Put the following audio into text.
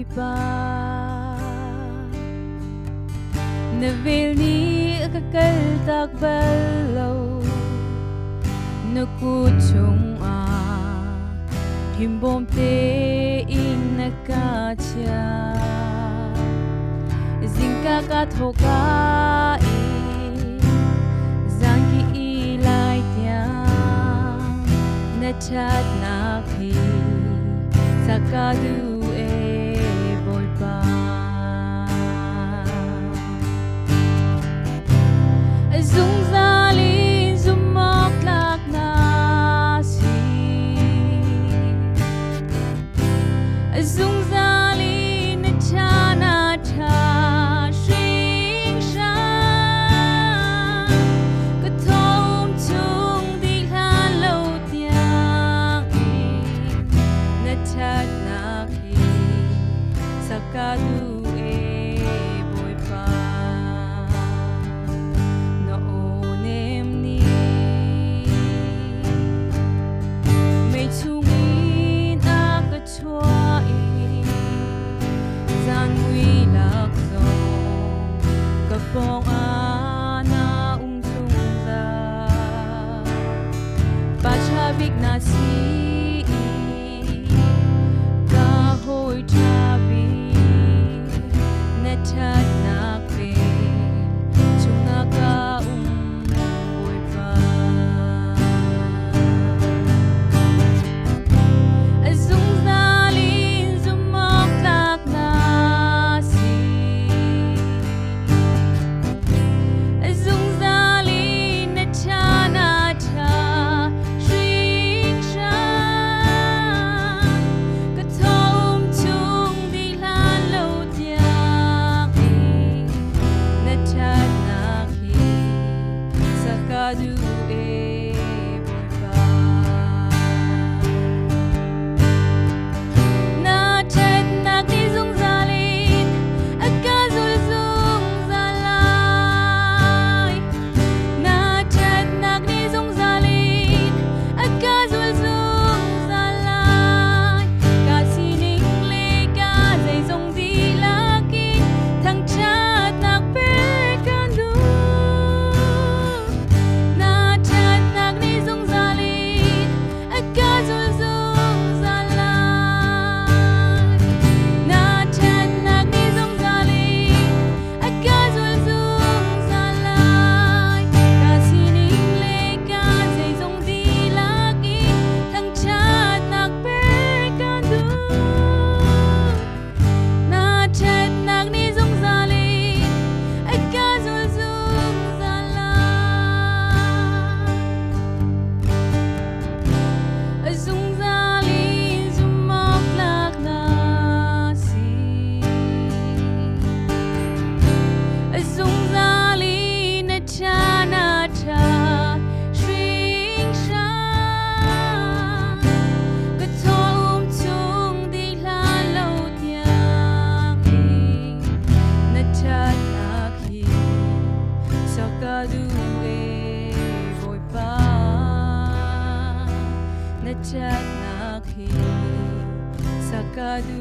bồi ba Navilni kakal takbalo Nakuchong Himbom te in nakacha Zinka kathoka Zangi ilai tiang Nachat nakhi Sakadu bồi ba Dung zali zumok lak nasi Dung zali nachana cha shing sha Katom chung di lan lo tiang Nachat nakhi Sakadu bồi ba No onem ni May chungin akachwa Zan mui lak zong Kapong ana sung za Bachabik na si Kahoy chabi Nachat nakpe Chunga ka bồi ba Zung zalin zumok lak nasi Zung zalin nachana cha shing sha Katom chung di lan lo tiang Nachat nakhi Sakadu bồi ba Nachat nakhi zung zalin Akazul zung zalai Nachat nakhi zung zalin Akazul zung zalai Kasining le ka zay zong di laki Thang chat nak perkandu Nachat nakhi zung zalin Akazul zung zalai Nachat nakhi zung zalin Akazul zung zalai Kasining le ka zay zong di laki Thang chat nak perkandu Nachat nakhi zung zalin Akazul zung zalai Zung zalin zumok lak nasi Zung zalin nachana cha shing sha Katom chung di lan lo tiang Nachat nakhi Sakadu bồi ba Nachat nakhi Sakadu